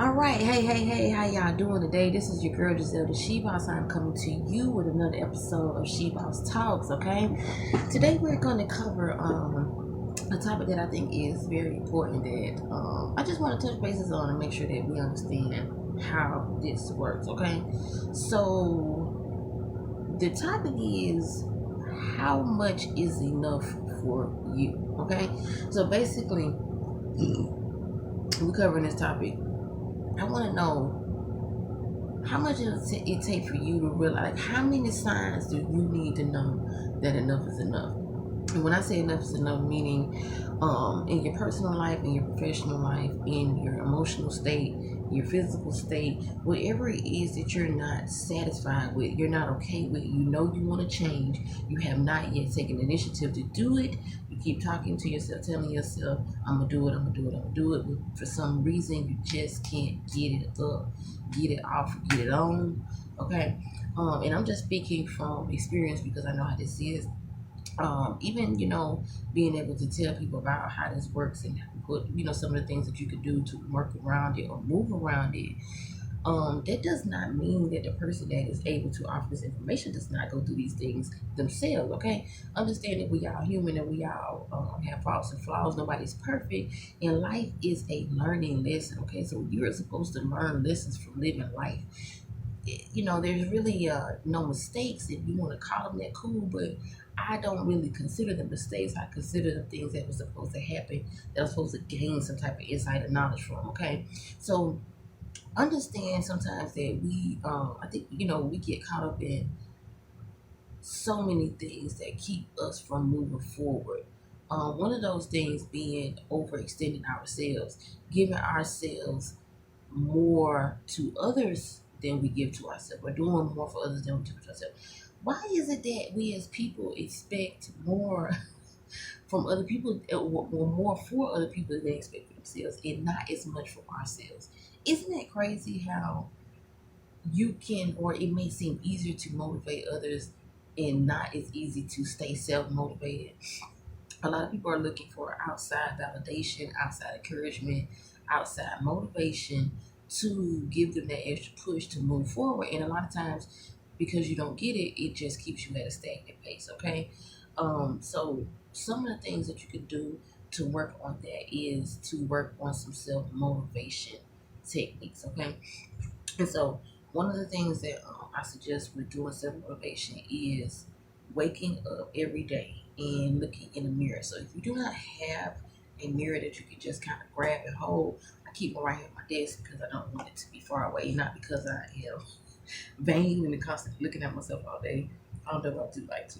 All right, hey, how y'all doing today? This is your girl Giselle the She Boss. I'm coming to you with another episode of She Boss Talks. Okay, today we're going to cover a topic that I think is very important. That I just want to touch bases on and make sure that we understand how this works. Okay, so the topic is how much is enough for you. Okay, so basically we're covering this topic. I want to know how much it take for you to realize, like, how many signs do you need to know that enough is enough? And when I say enough is enough, meaning in your personal life, in your professional life, in your emotional state, your physical state, whatever it is that you're not satisfied with, you're not okay with, you know you want to change, you have not yet taken initiative to do it, you keep talking to yourself, telling yourself, I'm going to do it, I'm going to do it, I'm going to do it, but for some reason you just can't get it up, get it off, get it on, okay? And I'm just speaking from experience because I know how this is. Even being able to tell people about how this works and what some of the things that you could do to work around it or move around it. That does not mean that the person that is able to offer this information does not go through these things themselves. Okay, understand that we all human and we all have faults and flaws. Nobody's perfect, and life is a learning lesson. Okay, so you're supposed to learn lessons from living life. There's really no mistakes. If you want to call them that, cool, but I don't really consider them mistakes. I consider them things that were supposed to happen, that I was supposed to gain some type of insight and knowledge from. Okay, so understand sometimes that I think we get caught up in so many things that keep us from moving forward. One of those things being overextending ourselves, giving ourselves more to others than we give to ourselves. We're doing more for others than we do for ourselves. Why is it that we as people expect more from other people, or more for other people than they expect for themselves, and not as much for ourselves? Isn't that crazy how you can, or it may seem easier to motivate others and not as easy to stay self-motivated? A lot of people are looking for outside validation, outside encouragement, outside motivation to give them that extra push to move forward. And a lot of times, because you don't get it, it just keeps you at a stagnant pace. Okay, so some of the things that you can do to work on that is to work on some self motivation techniques. Okay, and so one of the things that I suggest with doing self motivation is waking up every day and looking in the mirror. So if you do not have a mirror that you can just kind of grab and hold, I keep one right here at my desk because I don't want it to be far away. Not because I am vain and constantly looking at myself all day. I don't know if I do like to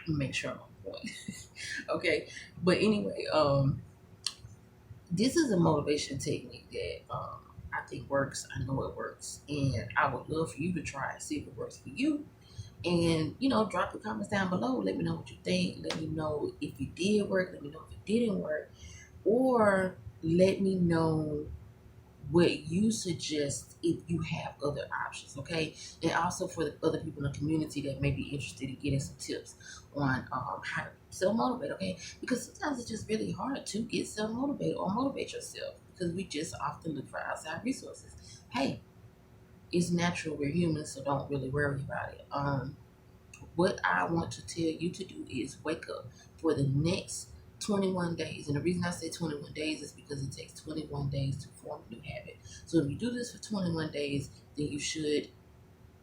make sure I'm on point. Okay, but anyway, this is a motivation technique that I think works. I know it works, and I would love for you to try and see if it works for you. And drop the comments down below. Let me know what you think. Let me know if it did work. Let me know if it didn't work, or let me know what you suggest if you have other options. Okay, and also for the other people in the community that may be interested in getting some tips on how to self motivate. Okay, because sometimes it's just really hard to get self motivated or motivate yourself because we just often look for outside resources. Hey, it's natural. We're humans, so don't really worry about it. What I want to tell you to do is wake up for the next 21 days. And the reason I say 21 days is because it takes 21 days to form a new habit. So if you do this for 21 days, then you should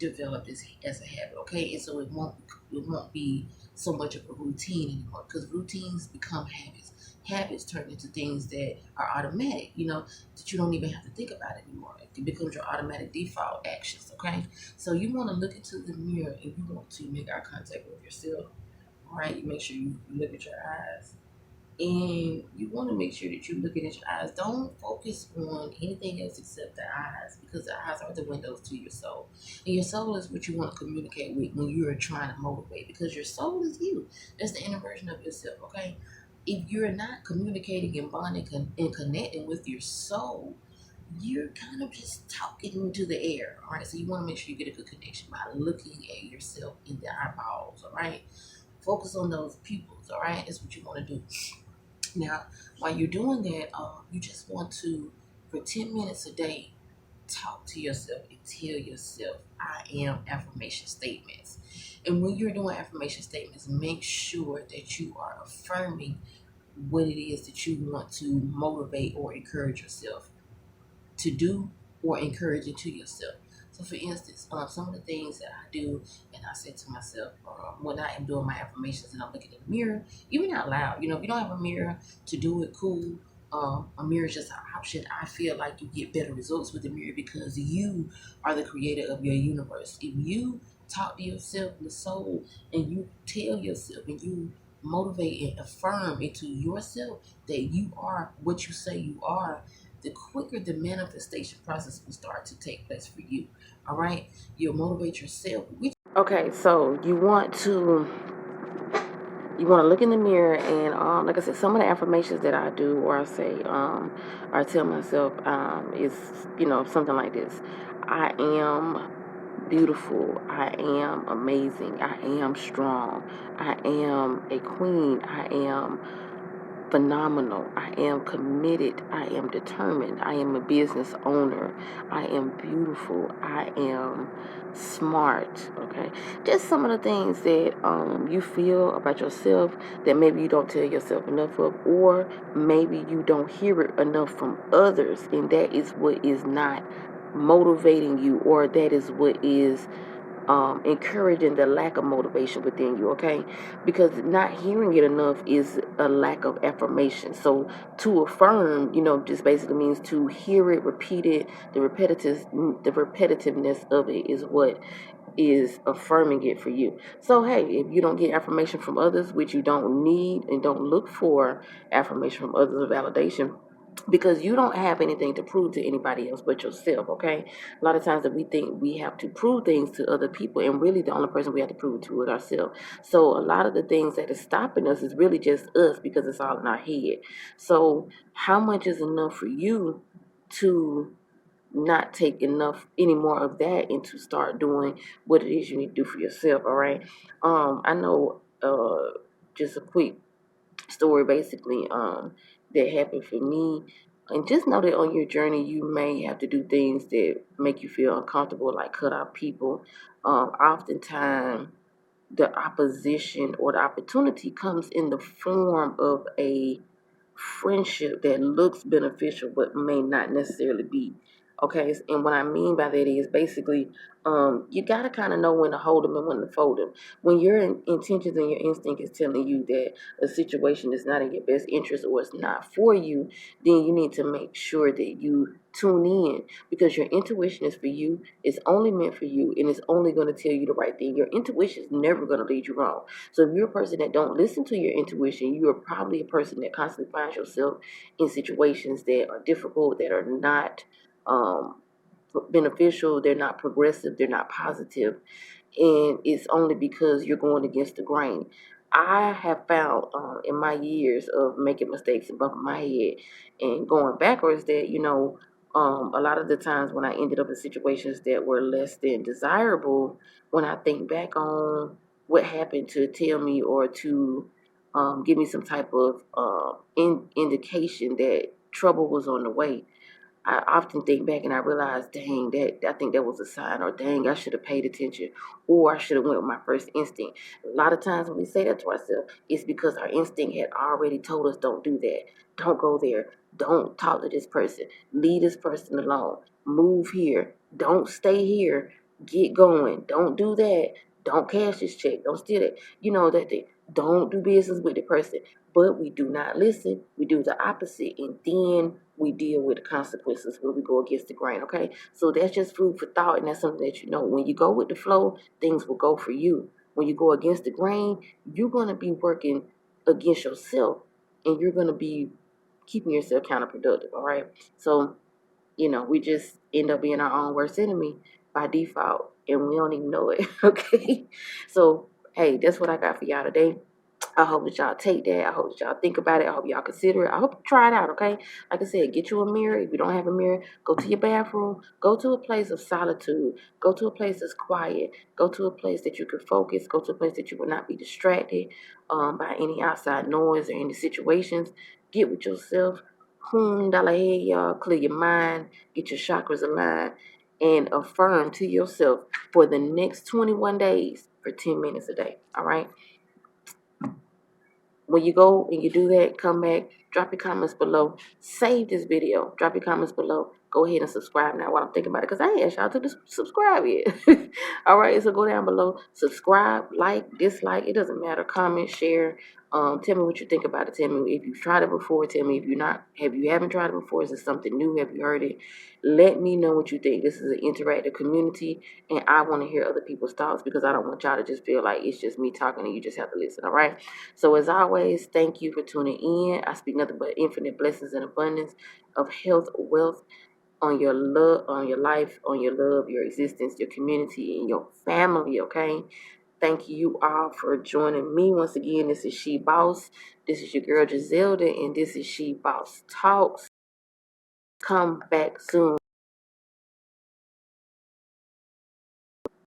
develop this as a habit, okay? And so it won't be so much of a routine anymore, because routines become habits. Habits turn into things that are automatic, that you don't even have to think about anymore. It becomes your automatic default actions, okay? So you want to look into the mirror and you want to make eye contact with yourself, all right? You make sure you look at your eyes. And you want to make sure that you're looking at your eyes. Don't focus on anything else except the eyes, because the eyes are the windows to your soul. And your soul is what you want to communicate with when you are trying to motivate, because your soul is you. That's the inner version of yourself, okay? If you're not communicating and bonding and connecting with your soul, you're kind of just talking to the air, all right? So you want to make sure you get a good connection by looking at yourself in the eyeballs, all right? Focus on those pupils, all right? That's what you want to do. Now, while you're doing that, you just want to for 10 minutes a day, talk to yourself and tell yourself, I am affirmation statements. And when you're doing affirmation statements, make sure that you are affirming what it is that you want to motivate or encourage yourself to do, or encourage it to yourself. So, for instance, some of the things that I do, and I say to myself when I am doing my affirmations and I'm looking in the mirror, even out loud, if you don't have a mirror to do it, cool. A mirror is just an option. I feel like you get better results with the mirror because you are the creator of your universe. If you talk to yourself in the soul and you tell yourself and you motivate and affirm into yourself that you are what you say you are, the quicker the manifestation process will start to take place for you. All right, you'll motivate yourself. Okay, so you want to look in the mirror and like I said, some of the affirmations that I do or I say or I tell myself is something like this: I am beautiful, I am amazing, I am strong, I am a queen, I am phenomenal, I am committed, I am determined, I am a business owner, I am beautiful, I am smart. Okay, just some of the things that you feel about yourself that maybe you don't tell yourself enough of, or maybe you don't hear it enough from others, and that is what is not motivating you, or that is what is encouraging the lack of motivation within you, okay? Because not hearing it enough is a lack of affirmation. So to affirm, just basically means to hear it, repeat it. The repetitiveness of it is what is affirming it for you. So hey, if you don't get affirmation from others, which you don't need and don't look for affirmation from others or validation, because you don't have anything to prove to anybody else but yourself, okay? A lot of times that we think we have to prove things to other people, and really the only person we have to prove it to is ourselves. So a lot of the things that is stopping us is really just us, because it's all in our head. So how much is enough for you to not take enough any more of that and to start doing what it is you need to do for yourself? All right. I know just a quick story basically that happened for me. And just know that on your journey you may have to do things that make you feel uncomfortable, like cut out people. Oftentimes the opposition or the opportunity comes in the form of a friendship that looks beneficial but may not necessarily be. Okay, and what I mean by that is basically you got to kind of know when to hold them and when to fold them. When your intentions and your instinct is telling you that a situation is not in your best interest or it's not for you, then you need to make sure that you tune in, because your intuition is for you. It's only meant for you, and it's only going to tell you the right thing. Your intuition is never going to lead you wrong. So if you're a person that don't listen to your intuition, you are probably a person that constantly finds yourself in situations that are difficult, that are not um, beneficial, they're not progressive, they're not positive, and it's only because you're going against the grain. I have found in my years of making mistakes and bumping my head and going backwards that, a lot of the times when I ended up in situations that were less than desirable, when I think back on what happened to tell me or to give me some type of indication that trouble was on the way, I often think back and I realize, dang, that I think that was a sign, or dang, I should have paid attention, or I should have went with my first instinct. A lot of times when we say that to ourselves, it's because our instinct had already told us, don't do that, don't go there, don't talk to this person, leave this person alone, move here, don't stay here, get going, don't do that, don't cash this check, don't steal it. That thing. Don't do business with the person. But we do not listen. We do the opposite, and then we deal with the consequences when we go against the grain. Okay, so that's just food for thought, and that's something that when you go with the flow, things will go for you. When you go against the grain, you're going to be working against yourself, and you're going to be keeping yourself counterproductive. All right, so we just end up being our own worst enemy by default, and we don't even know it. Okay, so hey, that's what I got for y'all today. I hope that y'all take that. I hope that y'all think about it. I hope y'all consider it. I hope you try it out, okay? Like I said, get you a mirror. If you don't have a mirror, go to your bathroom. Go to a place of solitude. Go to a place that's quiet. Go to a place that you can focus. Go to a place that you will not be distracted by any outside noise or any situations. Get with yourself. Dollar head, y'all. Clear your mind, get your chakras aligned, and affirm to yourself for the next 21 days for 10 minutes a day. All right? When you go and you do that, come back, drop your comments below, save this video, drop your comments below. Go ahead and subscribe now while I'm thinking about it, because I ain't asked y'all to subscribe yet. All right, so go down below, subscribe, like, dislike, it doesn't matter. Comment, share. Tell me what you think about it. Tell me if you've tried it before. Tell me if you haven't tried it before. Is it something new? Have you heard it? Let me know what you think. This is an interactive community, and I want to hear other people's thoughts, because I don't want y'all to just feel like it's just me talking and you just have to listen. All right. So as always, thank you for tuning in. I speak nothing but infinite blessings and abundance of health, wealth on your love, on your life, on your love, your existence, your community, and your family. Okay. Thank you all for joining me once again. This is She Boss. This is your girl Giselda, and this is She Boss Talks. Come back soon.